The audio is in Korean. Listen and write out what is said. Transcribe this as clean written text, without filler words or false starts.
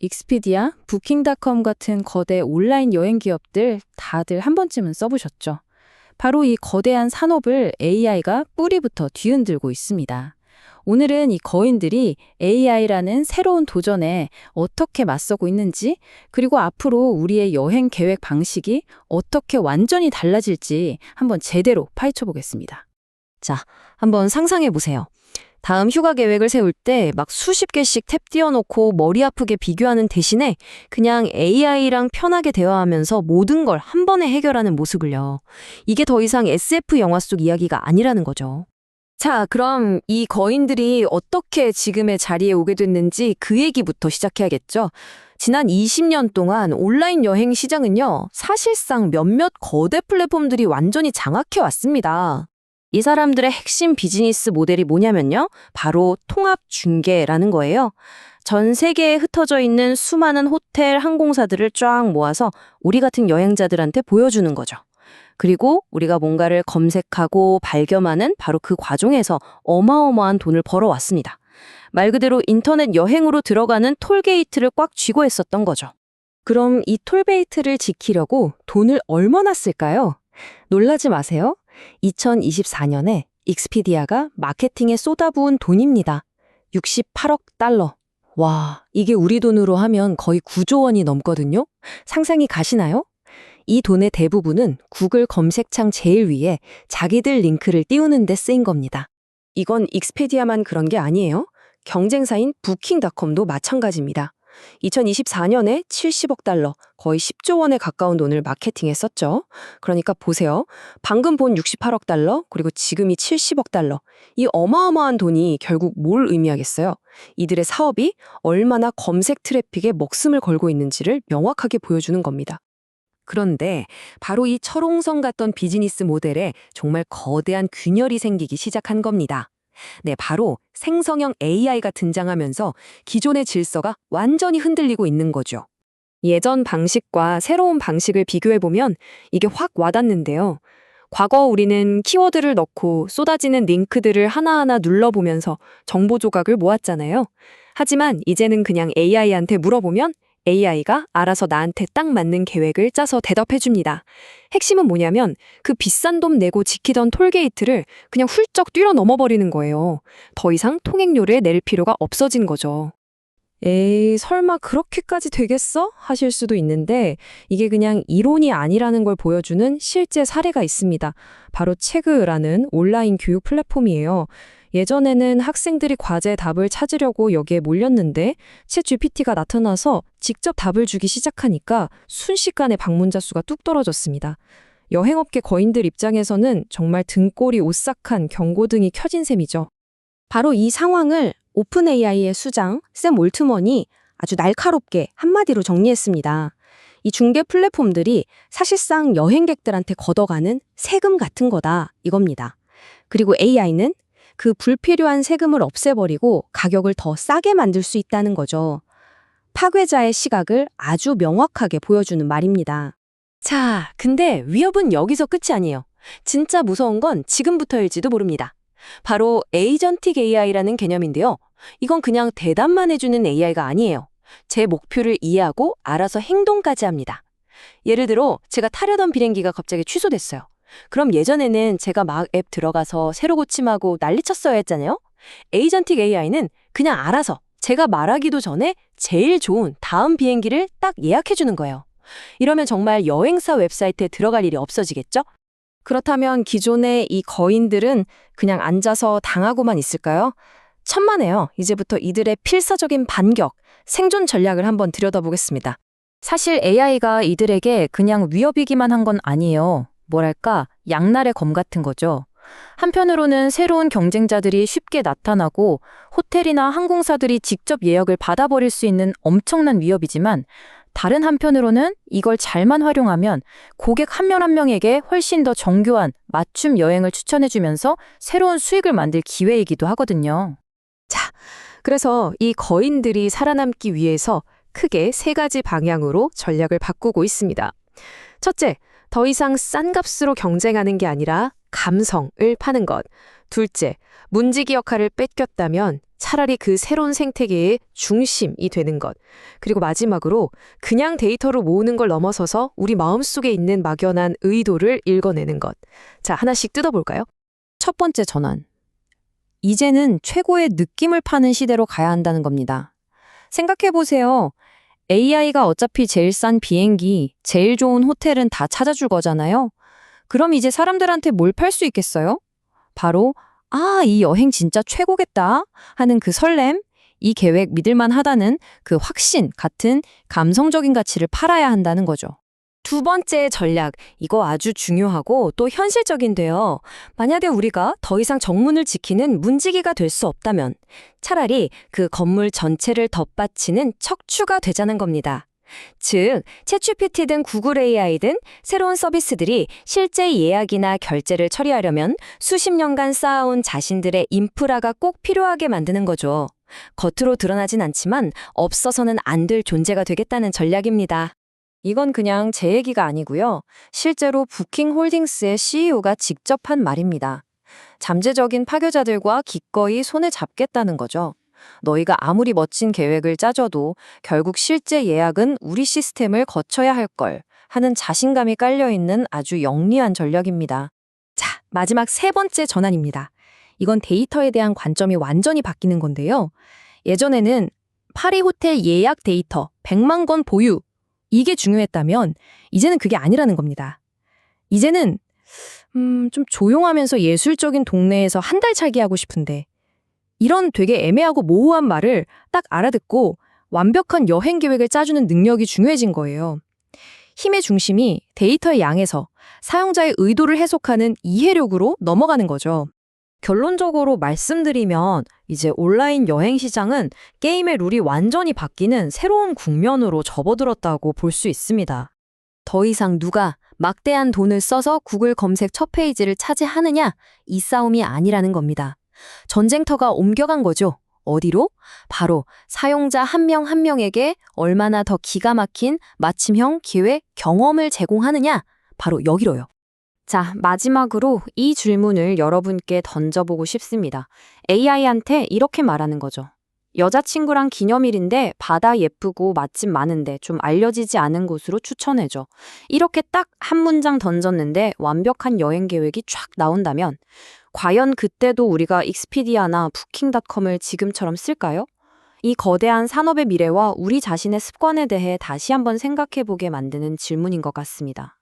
익스피디아, 부킹닷컴 같은 거대 온라인 여행 기업들 다들 한 번쯤은 써보셨죠? 바로 이 거대한 산업을 AI가 뿌리부터 뒤흔들고 있습니다. 오늘은 이 거인들이 AI라는 새로운 도전에 어떻게 맞서고 있는지, 그리고 앞으로 우리의 여행 계획 방식이 어떻게 완전히 달라질지 한번 제대로 파헤쳐 보겠습니다. 자, 한번 상상해 보세요. 다음 휴가 계획을 세울 때 막 수십 개씩 탭 띄워놓고 머리 아프게 비교하는 대신에 그냥 AI랑 편하게 대화하면서 모든 걸 한 번에 해결하는 모습을요. 이게 더 이상 SF 영화 속 이야기가 아니라는 거죠. 자, 그럼 이 거인들이 어떻게 지금의 자리에 오게 됐는지 그 얘기부터 시작해야겠죠. 지난 20년 동안 온라인 여행 시장은요, 사실상 몇몇 거대 플랫폼들이 완전히 장악해 왔습니다. 이 사람들의 핵심 비즈니스 모델이 뭐냐면요, 바로 통합 중개라는 거예요. 전 세계에 흩어져 있는 수많은 호텔, 항공사들을 쫙 모아서 우리 같은 여행자들한테 보여주는 거죠. 그리고 우리가 뭔가를 검색하고 발견하는 바로 그 과정에서 어마어마한 돈을 벌어왔습니다. 말 그대로 인터넷 여행으로 들어가는 톨게이트를 꽉 쥐고 했었던 거죠. 그럼 이 톨게이트를 지키려고 돈을 얼마나 쓸까요? 놀라지 마세요. 2024년에 익스피디아가 마케팅에 쏟아부은 돈입니다. 68억 달러. 와, 이게 우리 돈으로 하면 거의 9조 원이 넘거든요? 상상이 가시나요? 이 돈의 대부분은 구글 검색창 제일 위에 자기들 링크를 띄우는 데 쓰인 겁니다. 이건 익스피디아만 그런 게 아니에요. 경쟁사인 부킹닷컴도 마찬가지입니다. 2024년에 70억 달러, 거의 10조 원에 가까운 돈을 마케팅에 썼죠. 그러니까 보세요. 방금 본 68억 달러, 그리고 지금이 70억 달러. 이 어마어마한 돈이 결국 뭘 의미하겠어요? 이들의 사업이 얼마나 검색 트래픽에 목숨을 걸고 있는지를 명확하게 보여주는 겁니다. 그런데 바로 이 철옹성 같던 비즈니스 모델에 정말 거대한 균열이 생기기 시작한 겁니다. 네, 바로 생성형 AI가 등장하면서 기존의 질서가 완전히 흔들리고 있는 거죠. 예전 방식과 새로운 방식을 비교해보면 이게 확 와닿는데요. 과거 우리는 키워드를 넣고 쏟아지는 링크들을 하나하나 눌러보면서 정보 조각을 모았잖아요. 하지만 이제는 그냥 AI한테 물어보면 AI가 알아서 나한테 딱 맞는 계획을 짜서 대답해줍니다. 핵심은 뭐냐면 그 비싼 돈 내고 지키던 톨게이트를 그냥 훌쩍 뛰어 넘어버리는 거예요. 더 이상 통행료를 낼 필요가 없어진 거죠. 에이, 설마 그렇게까지 되겠어? 하실 수도 있는데 이게 그냥 이론이 아니라는 걸 보여주는 실제 사례가 있습니다. 바로 체그라는 온라인 교육 플랫폼이에요. 예전에는 학생들이 과제 답을 찾으려고 여기에 몰렸는데 챗GPT가 나타나서 직접 답을 주기 시작하니까 순식간에 방문자 수가 뚝 떨어졌습니다. 여행업계 거인들 입장에서는 정말 등골이 오싹한 경고등이 켜진 셈이죠. 바로 이 상황을 오픈 AI의 수장 샘 올트먼이 아주 날카롭게 한마디로 정리했습니다. 이 중개 플랫폼들이 사실상 여행객들한테 걷어가는 세금 같은 거다, 이겁니다. 그리고 AI는 그 불필요한 세금을 없애버리고 가격을 더 싸게 만들 수 있다는 거죠. 파괴자의 시각을 아주 명확하게 보여주는 말입니다. 자, 근데 위협은 여기서 끝이 아니에요. 진짜 무서운 건 지금부터일지도 모릅니다. 바로 에이전틱 AI라는 개념인데요. 이건 그냥 대답만 해주는 AI가 아니에요. 제 목표를 이해하고 알아서 행동까지 합니다. 예를 들어 제가 타려던 비행기가 갑자기 취소됐어요. 그럼 예전에는 제가 막 앱 들어가서 새로 고침하고 난리쳤어야 했잖아요. 에이전틱 AI는 그냥 알아서 제가 말하기도 전에 제일 좋은 다음 비행기를 딱 예약해주는 거예요. 이러면 정말 여행사 웹사이트에 들어갈 일이 없어지겠죠? 그렇다면 기존의 이 거인들은 그냥 앉아서 당하고만 있을까요? 천만에요. 이제부터 이들의 필사적인 반격, 생존 전략을 한번 들여다보겠습니다. 사실 AI가 이들에게 그냥 위협이기만 한 건 아니에요. 뭐랄까, 양날의 검 같은 거죠. 한편으로는 새로운 경쟁자들이 쉽게 나타나고 호텔이나 항공사들이 직접 예약을 받아버릴 수 있는 엄청난 위협이지만 다른 한편으로는 이걸 잘만 활용하면 고객 한 명 한 명에게 훨씬 더 정교한 맞춤 여행을 추천해주면서 새로운 수익을 만들 기회이기도 하거든요. 자, 그래서 이 거인들이 살아남기 위해서 크게 세 가지 방향으로 전략을 바꾸고 있습니다. 첫째, 더 이상 싼 값으로 경쟁하는 게 아니라 감성을 파는 것. 둘째, 문지기 역할을 뺏겼다면 차라리 그 새로운 생태계의 중심이 되는 것. 그리고 마지막으로 그냥 데이터로 모으는 걸 넘어서서 우리 마음속에 있는 막연한 의도를 읽어내는 것. 자, 하나씩 뜯어볼까요? 첫 번째 전환. 이제는 최고의 느낌을 파는 시대로 가야 한다는 겁니다. 생각해보세요. AI가 어차피 제일 싼 비행기, 제일 좋은 호텔은 다 찾아줄 거잖아요. 그럼 이제 사람들한테 뭘 팔 수 있겠어요? 바로 이 여행 진짜 최고겠다 하는 그 설렘, 이 계획 믿을만 하다는 그 확신 같은 감성적인 가치를 팔아야 한다는 거죠. 두 번째 전략, 이거 아주 중요하고 또 현실적인데요. 만약에 우리가 더 이상 정문을 지키는 문지기가 될 수 없다면 차라리 그 건물 전체를 덧받치는 척추가 되자는 겁니다. 즉, 챗GPT든 구글 AI든 새로운 서비스들이 실제 예약이나 결제를 처리하려면 수십 년간 쌓아온 자신들의 인프라가 꼭 필요하게 만드는 거죠. 겉으로 드러나진 않지만 없어서는 안 될 존재가 되겠다는 전략입니다. 이건 그냥 제 얘기가 아니고요. 실제로 부킹홀딩스의 CEO가 직접 한 말입니다. 잠재적인 파괴자들과 기꺼이 손을 잡겠다는 거죠. 너희가 아무리 멋진 계획을 짜줘도 결국 실제 예약은 우리 시스템을 거쳐야 할 걸 하는 자신감이 깔려있는 아주 영리한 전략입니다. 자, 마지막 세 번째 전환입니다. 이건 데이터에 대한 관점이 완전히 바뀌는 건데요. 예전에는 파리 호텔 예약 데이터 100만 건 보유, 이게 중요했다면 이제는 그게 아니라는 겁니다. 이제는 좀 조용하면서 예술적인 동네에서 한 달 차기 하고 싶은데 이런 되게 애매하고 모호한 말을 딱 알아듣고 완벽한 여행 계획을 짜주는 능력이 중요해진 거예요. 힘의 중심이 데이터의 양에서 사용자의 의도를 해석하는 이해력으로 넘어가는 거죠. 결론적으로 말씀드리면 이제 온라인 여행 시장은 게임의 룰이 완전히 바뀌는 새로운 국면으로 접어들었다고 볼 수 있습니다. 더 이상 누가 막대한 돈을 써서 구글 검색 첫 페이지를 차지하느냐, 이 싸움이 아니라는 겁니다. 전쟁터가 옮겨간 거죠. 어디로? 바로 사용자 한 명 한 명에게 얼마나 더 기가 막힌 맞춤형 기획 경험을 제공하느냐, 바로 여기로요. 자, 마지막으로 이 질문을 여러분께 던져보고 싶습니다. AI한테 이렇게 말하는 거죠. 여자친구랑 기념일인데 바다 예쁘고 맛집 많은데 좀 알려지지 않은 곳으로 추천해줘. 이렇게 딱 한 문장 던졌는데 완벽한 여행 계획이 쫙 나온다면 과연 그때도 우리가 익스피디아나 부킹닷컴을 지금처럼 쓸까요? 이 거대한 산업의 미래와 우리 자신의 습관에 대해 다시 한번 생각해보게 만드는 질문인 것 같습니다.